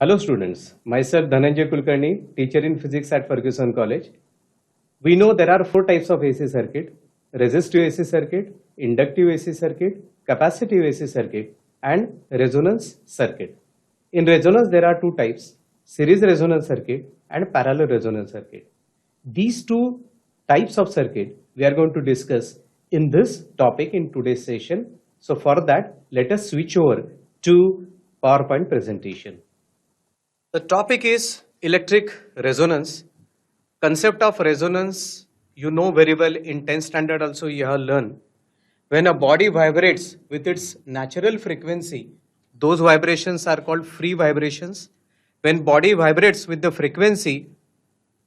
Hello students, myself Dhananjay Kulkarni, teacher in physics at Fergusson College. We know there are four types of AC circuit: resistive AC circuit, inductive AC circuit, capacitive AC circuit, and resonance circuit. In resonance there are two types: series resonance circuit and parallel resonance circuit. These two types of circuit we are going to discuss in this topic in today's session. So for that, let us switch over to PowerPoint presentation. The topic is electric resonance. Concept of resonance, you know very well, in 10th standard also you have learned. When a body vibrates with its natural frequency, those vibrations are called free vibrations. When body vibrates with the frequency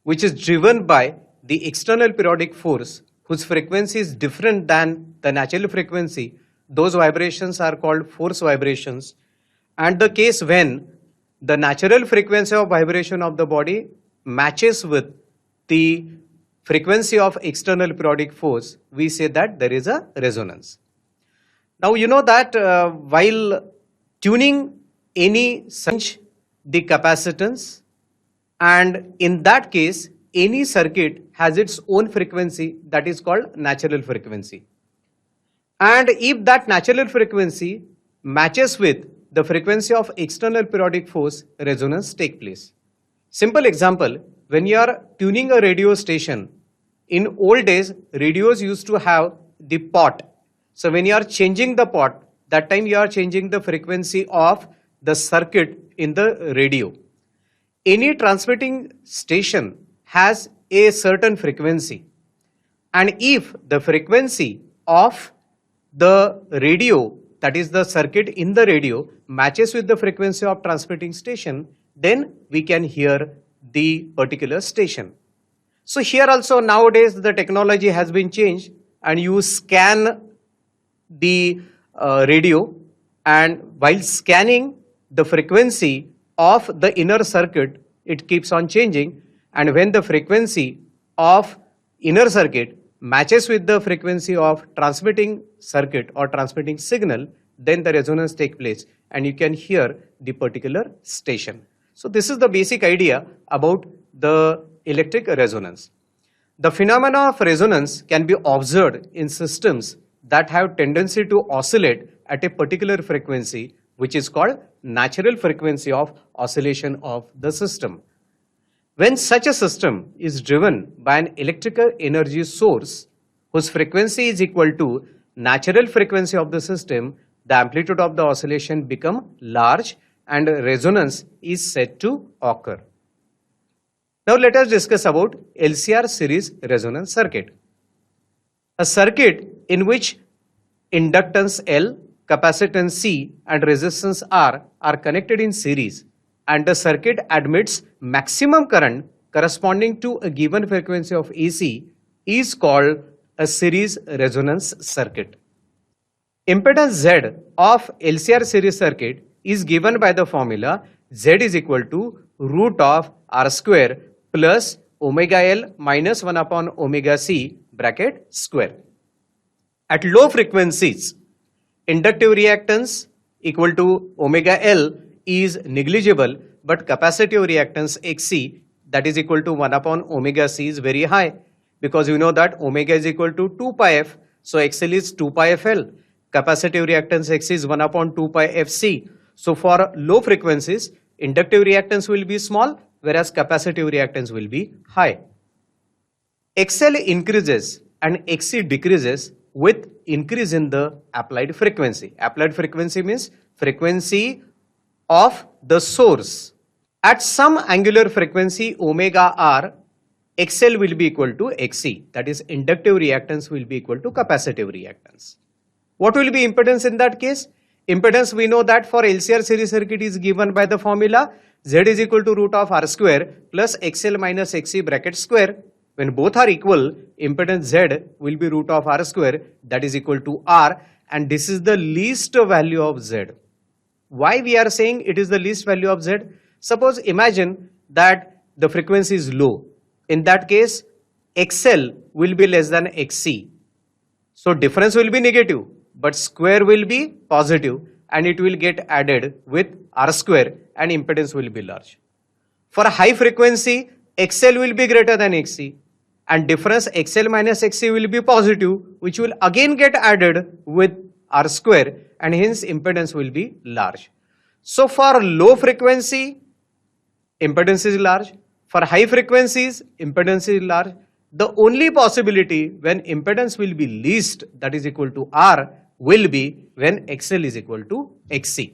which is driven by the external periodic force whose frequency is different than the natural frequency, those vibrations are called force vibrations. And the case when the natural frequency of vibration of the body matches with the frequency of external periodic force, we say that there is a resonance. Now you know that while tuning any change the capacitance, and in that case any circuit has its own frequency that is called natural frequency. And if that natural frequency matches with the frequency of external periodic force, resonance take place. Simple example, when you are tuning a radio station, in old days radios used to have the pot. So when you are changing the pot, that time you are changing the frequency of the circuit in the radio. Any transmitting station has a certain frequency, and if the frequency of the radio, that is the circuit in the radio, matches with the frequency of transmitting station, then we can hear the particular station. So here also nowadays the technology has been changed, and you scan the radio, and while scanning the frequency of the inner circuit, it keeps on changing, and when the frequency of inner circuit matches with the frequency of transmitting circuit or transmitting signal, then the resonance takes place and you can hear the particular station. So this is the basic idea about the electric resonance. The phenomena of resonance can be observed in systems that have tendency to oscillate at a particular frequency, which is called natural frequency of oscillation of the system. When such a system is driven by an electrical energy source whose frequency is equal to natural frequency of the system, the amplitude of the oscillation becomes large and resonance is said to occur. Now let us discuss about LCR series resonance circuit. A circuit in which inductance L, capacitance C and resistance R are connected in series, and the circuit admits maximum current corresponding to a given frequency of AC, is called a series resonance circuit. Impedance Z of LCR series circuit is given by the formula Z is equal to root of R square plus omega L minus 1 upon omega C bracket square. At low frequencies, inductive reactance equal to omega L is negligible, but capacitive reactance XC, that is equal to 1 upon omega C, is very high, because you know that omega is equal to 2 pi f, so XL is 2 pi FL. Capacitive reactance X is 1 upon 2 pi FC. So for low frequencies, inductive reactance will be small, whereas capacitive reactance will be high. XL increases and XC decreases with increase in the applied frequency. Applied frequency means frequency of the source. At some angular frequency omega R, XL will be equal to XC, that is inductive reactance will be equal to capacitive reactance. What will be impedance in that case? Impedance, we know that for LCR series circuit is given by the formula Z is equal to root of R square plus XL minus XC bracket square. When both are equal, impedance Z will be root of R square, that is equal to R, and this is the least value of Z. Why we are saying it is the least value of Z? Suppose imagine that the frequency is low. In that case, XL will be less than XC. So difference will be negative, but square will be positive, and it will get added with R square and impedance will be large. For high frequency, XL will be greater than XC and difference XL minus XC will be positive, which will again get added with R square and hence impedance will be large. So for low frequency, impedance is large. For high frequencies, impedance is large. The only possibility when impedance will be least, that is equal to R, will be when XL is equal to XC.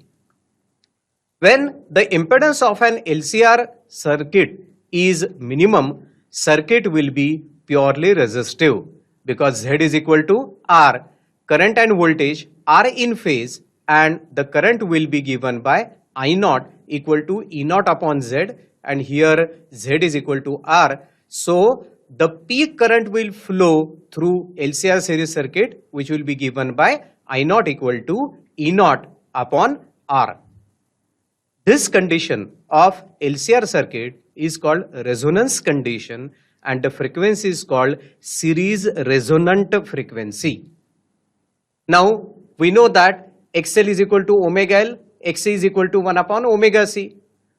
When the impedance of an LCR circuit is minimum, circuit will be purely resistive because Z is equal to R. Current and voltage are in phase and the current will be given by I naught equal to E naught upon Z, and here Z is equal to R. So the peak current will flow through LCR series circuit, which will be given by I naught equal to E naught upon R. This condition of LCR circuit is called resonance condition and the frequency is called series resonant frequency. Now we know that XL is equal to omega L, XC is equal to 1 upon omega C,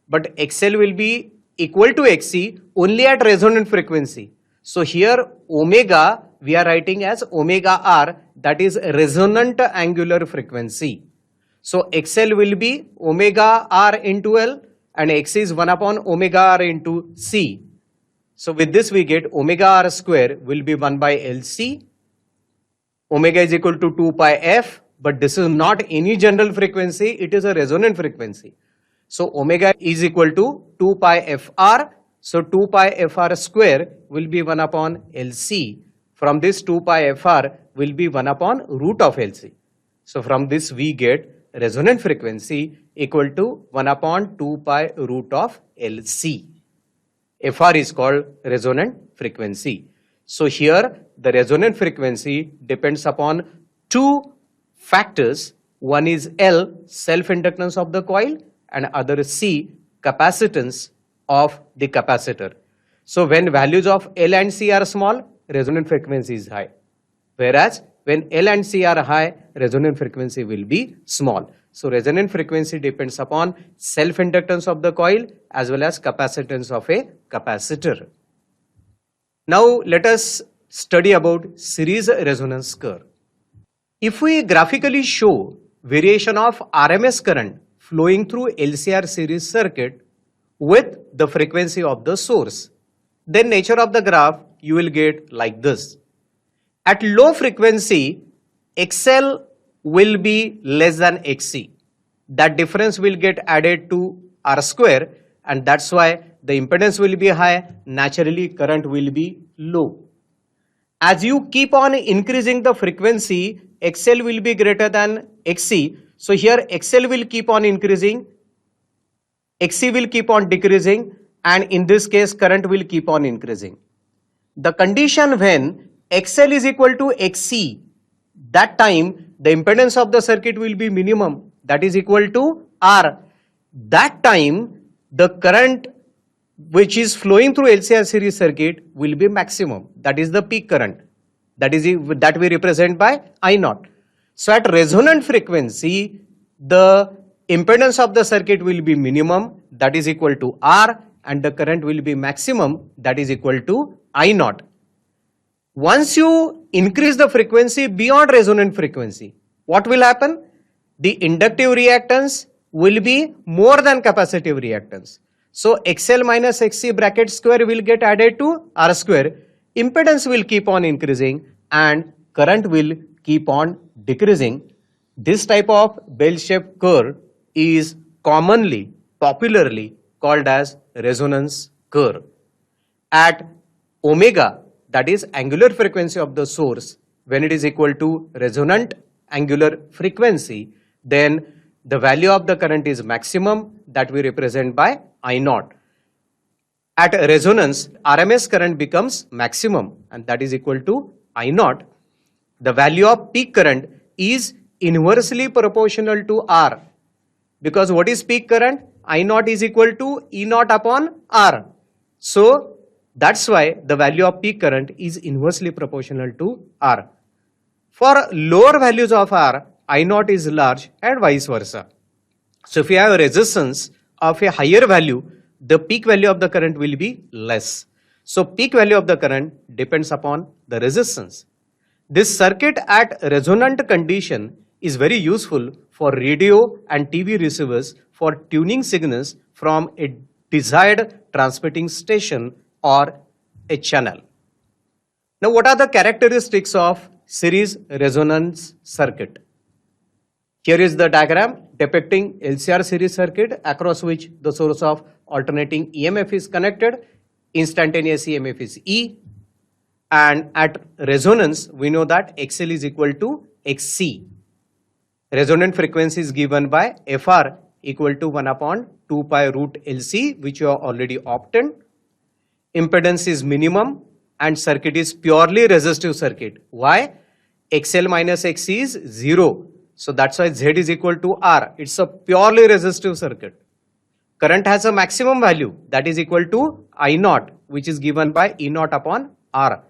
but XL will be equal to XC only at resonant frequency. So here omega we are writing as omega R, that is resonant angular frequency. So XL will be omega R into L and XC is 1 upon omega R into C. So with this we get omega R square will be 1 by LC. Omega is equal to 2 pi F, but this is not any general frequency, it is a resonant frequency. So omega is equal to 2 pi FR. So 2 pi FR square will be 1 upon LC. From this 2 pi FR will be 1 upon root of LC. So from this we get resonant frequency equal to 1 upon 2 pi root of LC. FR is called resonant frequency. So here the resonant frequency depends upon two factors. One is L, self-inductance of the coil, and other is C, capacitance of the capacitor. So when values of L and C are small, resonant frequency is high. Whereas when L and C are high, resonant frequency will be small. So resonant frequency depends upon self-inductance of the coil as well as capacitance of a capacitor. Now let us study about series resonance curve. If we graphically show variation of RMS current flowing through LCR series circuit with the frequency of the source, then nature of the graph you will get like this. At low frequency, XL will be less than XC. That difference will get added to R square and that's why the impedance will be high, naturally current will be low. As you keep on increasing the frequency, XL will be greater than XC. So here XL will keep on increasing, XC will keep on decreasing, and in this case current will keep on increasing. The condition when XL is equal to XC, that time the impedance of the circuit will be minimum, that is equal to R. That time the current which is flowing through LCR series circuit will be maximum, that is the peak current, that we represent by I naught. So at resonant frequency, the impedance of the circuit will be minimum, that is equal to R, and the current will be maximum, that is equal to I naught. Once you increase the frequency beyond resonant frequency, what will happen? The inductive reactance will be more than capacitive reactance. So XL minus XC bracket square will get added to R square. Impedance will keep on increasing and current will keep on decreasing. This type of bell-shaped curve is commonly, popularly called as resonance curve. At omega, that is angular frequency of the source, when it is equal to resonant angular frequency, then the value of the current is maximum, that we represent by I naught. At resonance, RMS current becomes maximum and that is equal to I naught. The value of peak current is inversely proportional to R, because what is peak current? I naught is equal to E naught upon R. So that's why the value of peak current is inversely proportional to R. For lower values of R, I naught is large and vice versa. So if you have a resistance of a higher value, the peak value of the current will be less. So peak value of the current depends upon the resistance. This circuit at resonant condition is very useful for radio and TV receivers for tuning signals from a desired transmitting station or a channel. Now, what are the characteristics of series resonance circuit? Here is the diagram depicting LCR series circuit across which the source of alternating EMF is connected. Instantaneous EMF is E, and at resonance we know that XL is equal to XC. Resonant frequency is given by FR equal to 1 upon 2 pi root LC, which you have already obtained. Impedance is minimum and circuit is purely resistive circuit. Why? XL minus XC is 0. So that's why Z is equal to R. It's a purely resistive circuit. Current has a maximum value that is equal to I naught, which is given by E naught upon R.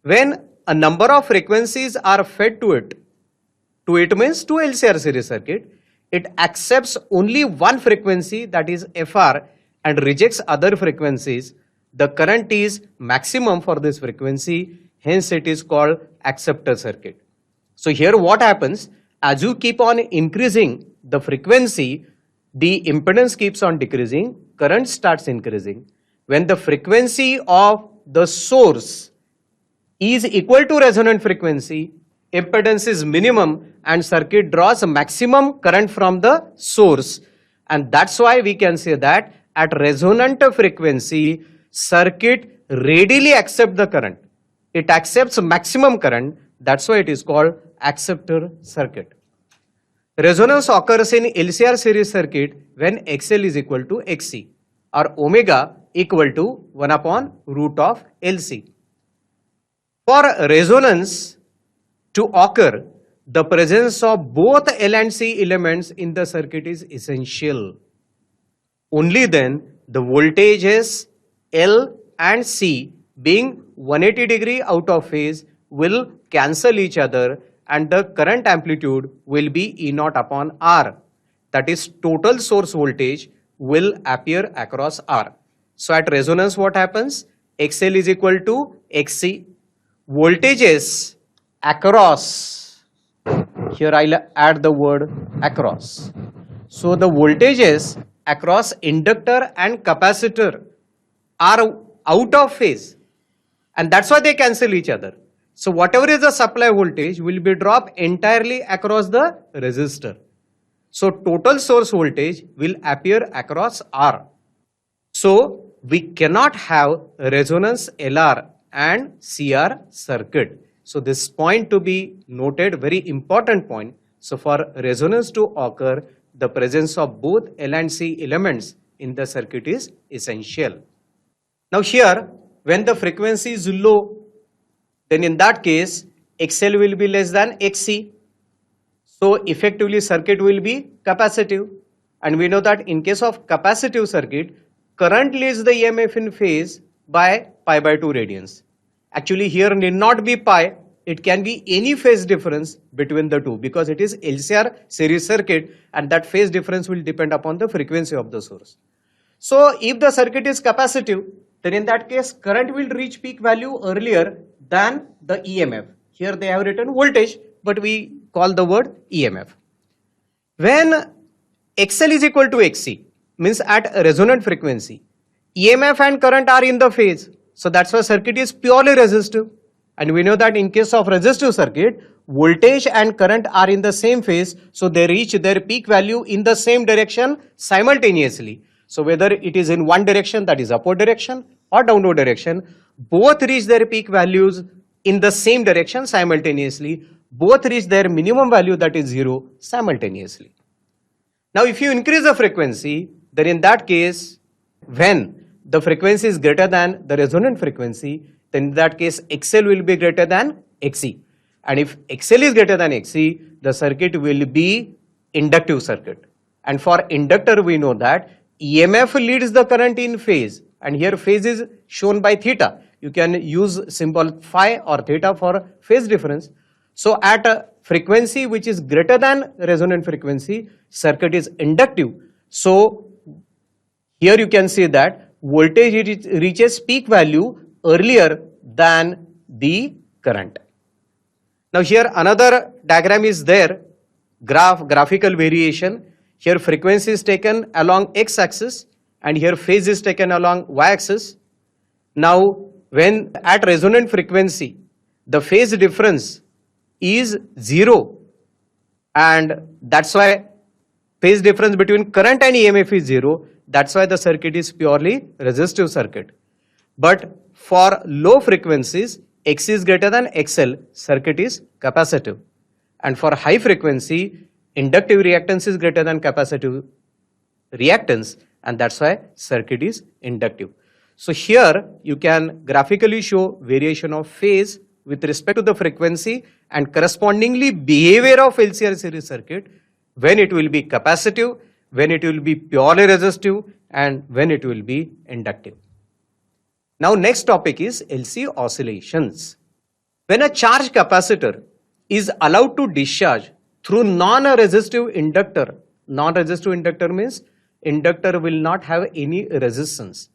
When a number of frequencies are fed to it means to LCR series circuit, it accepts only one frequency, that is FR, and rejects other frequencies. The current is maximum for this frequency, hence it is called acceptor circuit. So here what happens, as you keep on increasing the frequency, the impedance keeps on decreasing, current starts increasing. When the frequency of the source is equal to resonant frequency, impedance is minimum and circuit draws maximum current from the source, and that's why we can say that at resonant frequency circuit readily accepts the current. It accepts maximum current, that's why it is called acceptor circuit. Resonance occurs in LCR series circuit when XL is equal to XC or omega equal to 1 upon root of LC. For resonance to occur, the presence of both L and C elements in the circuit is essential. Only then the voltages L and C being 180 degree out of phase will cancel each other and the current amplitude will be E naught upon R. That is, total source voltage will appear across R. So at resonance what happens? XL is equal to XC. Voltages across, here I'll add the word across. So the voltages across inductor and capacitor are out of phase, and that's why they cancel each other. So whatever is the supply voltage will be dropped entirely across the resistor. So total source voltage will appear across R. So we cannot have resonance LR and CR circuit. So this point to be noted, very important point. So for resonance to occur, the presence of both L and C elements in the circuit is essential. Now here, when the frequency is low, then in that case, XL will be less than XC. So effectively circuit will be capacitive. And we know that in case of capacitive circuit, current leads the EMF in phase by pi by 2 radians. Actually here need not be pi, it can be any phase difference between the two because it is LCR series circuit and that phase difference will depend upon the frequency of the source. So if the circuit is capacitive, then in that case current will reach peak value earlier than the EMF. Here they have written voltage, but we call the word EMF. When XL is equal to XC, means at a resonant frequency, EMF and current are in the phase. So that's why circuit is purely resistive. And we know that in case of resistive circuit, voltage and current are in the same phase. So they reach their peak value in the same direction simultaneously. So whether it is in one direction, that is upward direction, or downward direction, both reach their peak values in the same direction simultaneously. Both reach their minimum value, that is 0, simultaneously. Now if you increase the frequency, then in that case, when the frequency is greater than the resonant frequency, then in that case XL will be greater than XC. And if XL is greater than XC, the circuit will be inductive circuit. And for inductor we know that EMF leads the current in phase, and here phase is shown by theta. You can use symbol phi or theta for phase difference. So at a frequency which is greater than resonant frequency, circuit is inductive. So here you can see that voltage reaches peak value earlier than the current. Now here another diagram is there, graphical variation. Here frequency is taken along x-axis and here phase is taken along y-axis. Now when at resonant frequency, the phase difference is 0 and that's why phase difference between current and EMF is 0. That's why the circuit is purely resistive circuit. But for low frequencies, X is greater than XL, circuit is capacitive. And for high frequency, inductive reactance is greater than capacitive reactance, and that's why circuit is inductive. So here you can graphically show variation of phase with respect to the frequency and correspondingly behavior of LCR series circuit, when it will be capacitive, when it will be purely resistive, and when it will be inductive. Now next topic is LC oscillations. When a charged capacitor is allowed to discharge through non-resistive inductor means inductor will not have any resistance.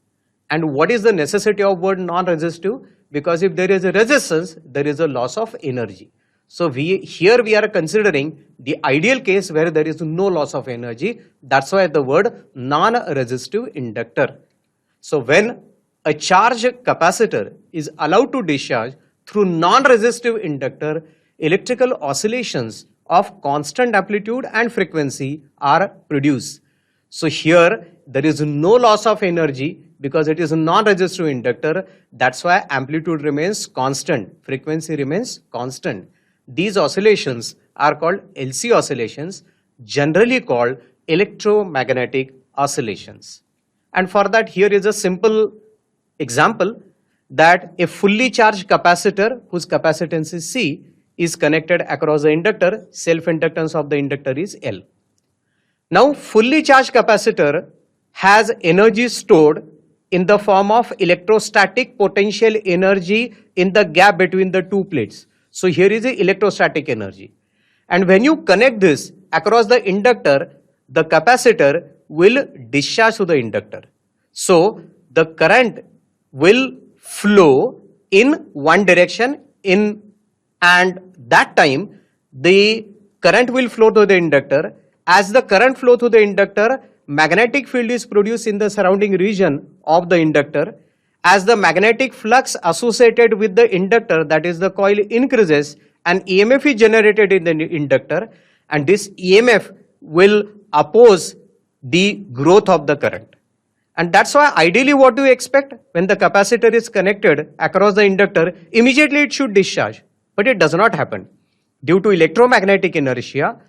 And what is the necessity of word non-resistive? Because if there is a resistance, there is a loss of energy. So here we are considering the ideal case where there is no loss of energy. That's why the word non-resistive inductor. So when a charged capacitor is allowed to discharge through non-resistive inductor, electrical oscillations of constant amplitude and frequency are produced. So here there is no loss of energy because it is a non-resistive inductor. That's why amplitude remains constant, frequency remains constant. These oscillations are called LC oscillations, generally called electromagnetic oscillations. And for that, here is a simple example that a fully charged capacitor whose capacitance is C is connected across the inductor. Self-inductance of the inductor is L. Now fully charged capacitor has energy stored in the form of electrostatic potential energy in the gap between the two plates. So here is the electrostatic energy. And when you connect this across the inductor, the capacitor will discharge to the inductor. So the current will flow in one direction and that time the current will flow to the inductor. As the current flow through the inductor, magnetic field is produced in the surrounding region of the inductor. As the magnetic flux associated with the inductor, that is the coil, increases, an EMF is generated in the inductor, and this EMF will oppose the growth of the current. And that's why ideally what do you expect? When the capacitor is connected across the inductor, immediately it should discharge. But it does not happen. Due to electromagnetic inertia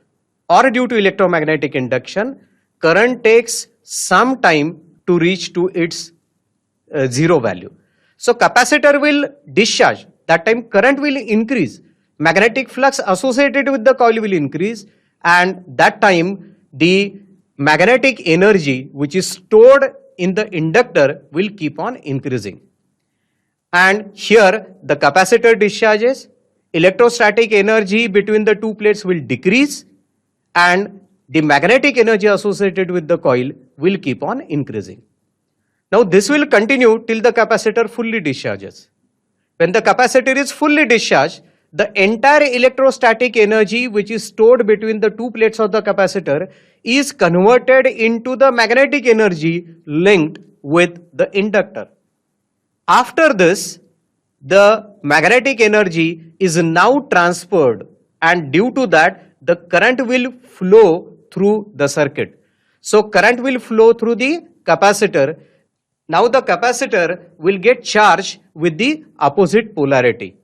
or due to electromagnetic induction, current takes some time to reach to its zero value. So capacitor will discharge. That time current will increase. Magnetic flux associated with the coil will increase, and that time the magnetic energy which is stored in the inductor will keep on increasing. And here the capacitor discharges, electrostatic energy between the two plates will decrease, and the magnetic energy associated with the coil will keep on increasing. Now this will continue till the capacitor fully discharges. When the capacitor is fully discharged, the entire electrostatic energy which is stored between the two plates of the capacitor is converted into the magnetic energy linked with the inductor. After this, the magnetic energy is now transferred, and due to that, the current will flow through the circuit. So current will flow through the capacitor. Now the capacitor will get charged with the opposite polarity.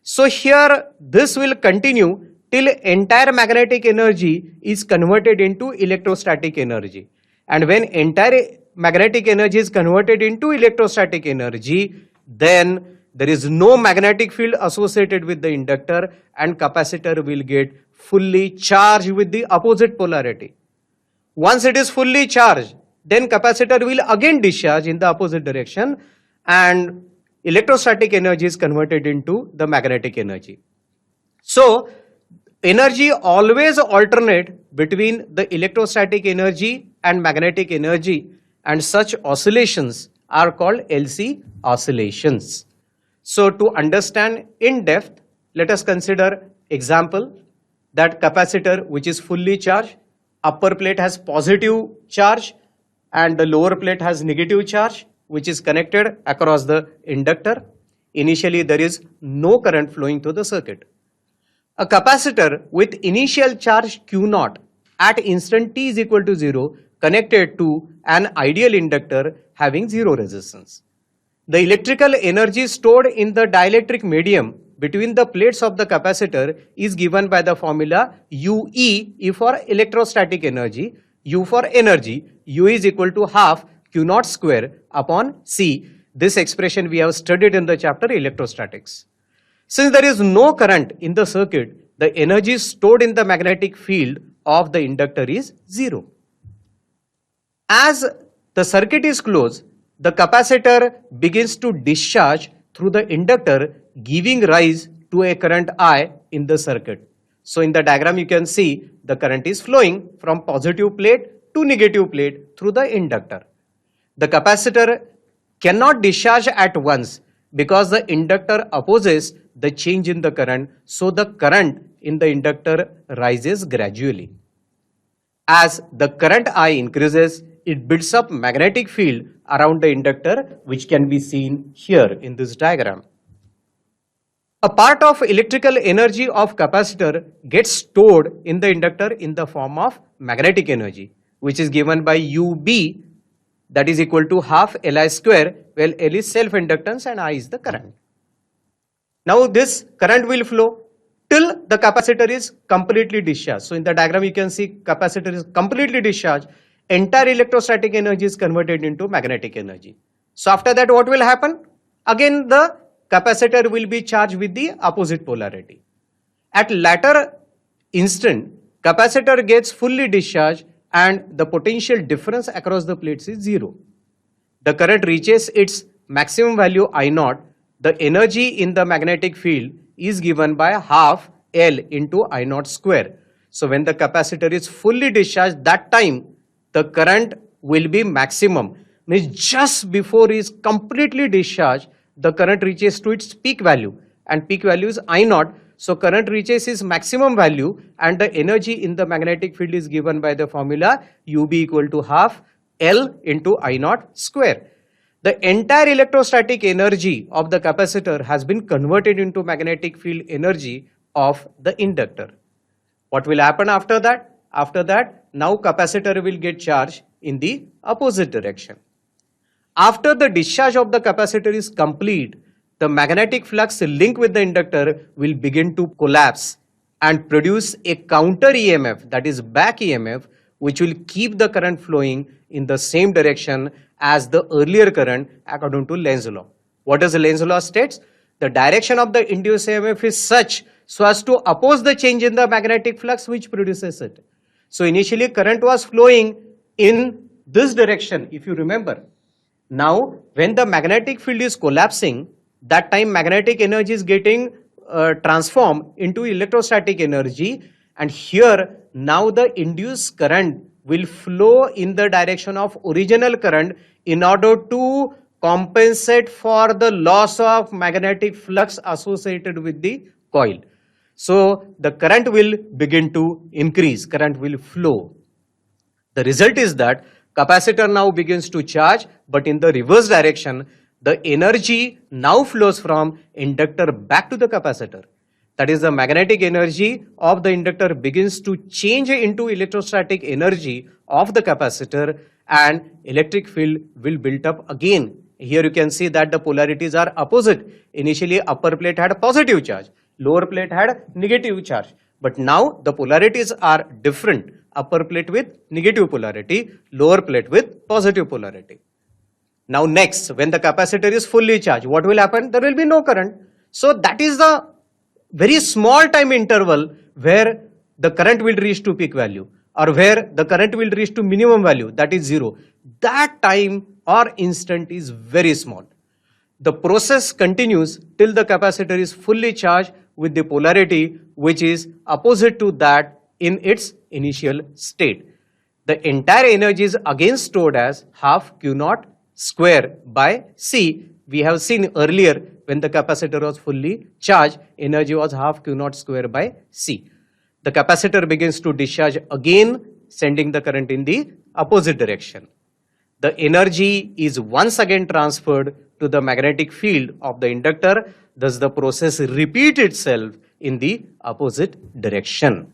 So here this will continue till entire magnetic energy is converted into electrostatic energy. And when entire magnetic energy is converted into electrostatic energy, then there is no magnetic field associated with the inductor, and capacitor will get fully charged with the opposite polarity. Once it is fully charged, then capacitor will again discharge in the opposite direction, and electrostatic energy is converted into the magnetic energy. So energy always alternate between the electrostatic energy and magnetic energy, and such oscillations are called LC oscillations. So to understand in depth, let us consider example that capacitor which is fully charged, upper plate has positive charge and the lower plate has negative charge, which is connected across the inductor. Initially there is no current flowing through the circuit. A capacitor with initial charge Q0 at instant t is equal to 0 connected to an ideal inductor having zero resistance. The electrical energy stored in the dielectric medium between the plates of the capacitor is given by the formula UE, E for electrostatic energy, U for energy. U is equal to half Q0 square upon C. This expression we have studied in the chapter electrostatics. Since there is no current in the circuit, the energy stored in the magnetic field of the inductor is zero. As the circuit is closed, the capacitor begins to discharge through the inductor, giving rise to a current I in the circuit. So in the diagram you can see the current is flowing from positive plate to negative plate through the inductor. The capacitor cannot discharge at once because the inductor opposes the change in the current, so the current in the inductor rises gradually. As the current I increases, it builds up magnetic field around the inductor, which can be seen here in this diagram. A part of electrical energy of capacitor gets stored in the inductor in the form of magnetic energy, which is given by UB, that is equal to half Li square, where L is self-inductance and I is the current. Now this current will flow till the capacitor is completely discharged. So in the diagram you can see capacitor is completely discharged. Entire electrostatic energy is converted into magnetic energy. So after that what will happen? Again the capacitor will be charged with the opposite polarity. At latter instant, capacitor gets fully discharged and the potential difference across the plates is zero. The current reaches its maximum value I0. The energy in the magnetic field is given by half L into I0 square. So when the capacitor is fully discharged, that time the current will be maximum. Means just before it is completely discharged, the current reaches to its peak value, and peak value is I0. So current reaches its maximum value and the energy in the magnetic field is given by the formula UB equal to half L into I0 square. The entire electrostatic energy of the capacitor has been converted into magnetic field energy of the inductor. What will happen after that? After that, now capacitor will get charged in the opposite direction. After the discharge of the capacitor is complete, the magnetic flux linked with the inductor will begin to collapse and produce a counter EMF, that is back EMF, which will keep the current flowing in the same direction as the earlier current according to Lenz's law. What does Lenz's law states? The direction of the induced EMF is such so as to oppose the change in the magnetic flux which produces it. So initially current was flowing in this direction, if you remember. Now when the magnetic field is collapsing, that time magnetic energy is getting transformed into electrostatic energy, and here now the induced current will flow in the direction of original current in order to compensate for the loss of magnetic flux associated with the coil. So the current will begin to increase, current will flow. The result is that capacitor now begins to charge, but in the reverse direction. The energy now flows from inductor back to the capacitor. That is, the magnetic energy of the inductor begins to change into electrostatic energy of the capacitor, and electric field will build up again. Here you can see that the polarities are opposite. Initially upper plate had positive charge, lower plate had negative charge, but now the polarities are different. Upper plate with negative polarity, lower plate with positive polarity. Now next, when the capacitor is fully charged, what will happen? There will be no current. So that is the very small time interval where the current will reach to peak value, or where the current will reach to minimum value, that is 0. That time or instant is very small. The process continues till the capacitor is fully charged, with the polarity which is opposite to that in its initial state. The entire energy is again stored as half Q naught square by C. We have seen earlier when the capacitor was fully charged, energy was half Q naught square by C. The capacitor begins to discharge again, sending the current in the opposite direction. The energy is once again transferred to the magnetic field of the inductor, thus the process repeats itself in the opposite direction.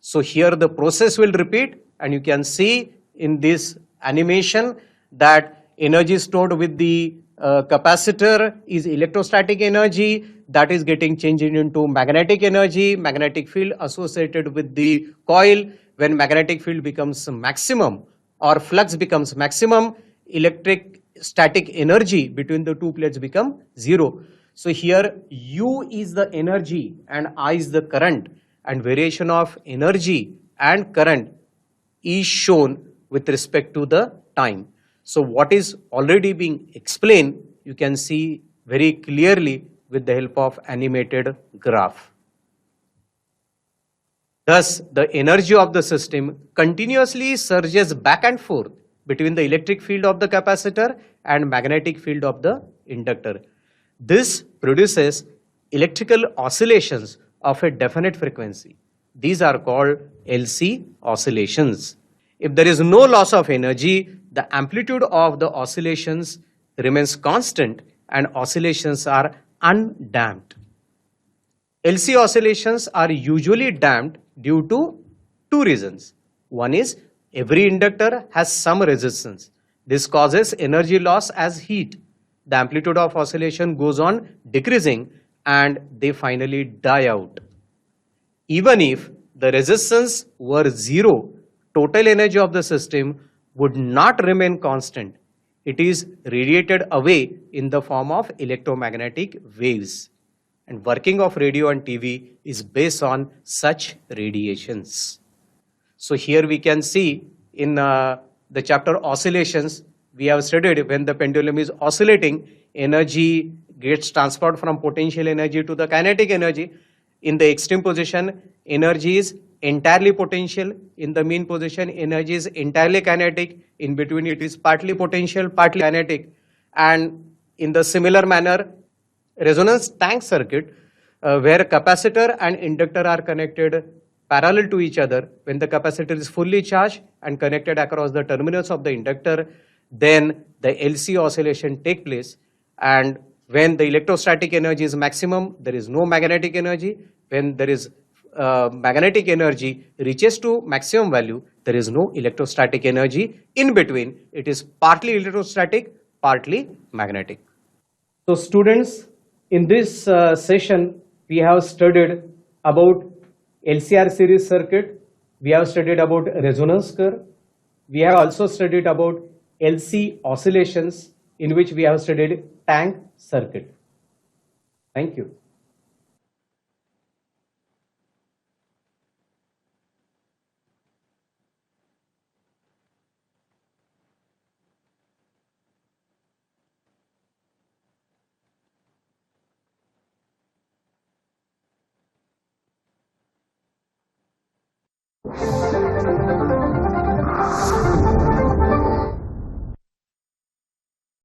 So here the process will repeat, and you can see in this animation that energy stored with the capacitor is electrostatic energy that is getting changed into magnetic energy, magnetic field associated with the coil. When magnetic field becomes maximum or flux becomes maximum, electric static energy between the two plates become zero. So here U is the energy and I is the current, and variation of energy and current is shown with respect to the time. So what is already being explained, you can see very clearly with the help of animated graph. Thus, the energy of the system continuously surges back and forth between the electric field of the capacitor and magnetic field of the inductor. This produces electrical oscillations of a definite frequency. These are called LC oscillations. If there is no loss of energy, the amplitude of the oscillations remains constant and oscillations are undamped. LC oscillations are usually damped due to two reasons. One is every inductor has some resistance. This causes energy loss as heat. The amplitude of oscillation goes on decreasing and they finally die out. Even if the resistance were zero, total energy of the system would not remain constant. It is radiated away in the form of electromagnetic waves. And working of radio and TV is based on such radiations. So here we can see in the chapter Oscillations, we have studied when the pendulum is oscillating, energy gets transferred from potential energy to the kinetic energy. In the extreme position, energy is entirely potential. In the mean position, energy is entirely kinetic. In between, it is partly potential, partly kinetic. And in the similar manner, resonance tank circuit, where capacitor and inductor are connected parallel to each other, when the capacitor is fully charged and connected across the terminals of the inductor, then the LC oscillation take place. And when the electrostatic energy is maximum, there is no magnetic energy. When there is magnetic energy reaches to maximum value, there is no electrostatic energy. In between, it is partly electrostatic, partly magnetic. So students, in this session, we have studied about LCR series circuit. We have studied about resonance curve. We have also studied about LC oscillations, in which we have studied tank circuit. Thank you.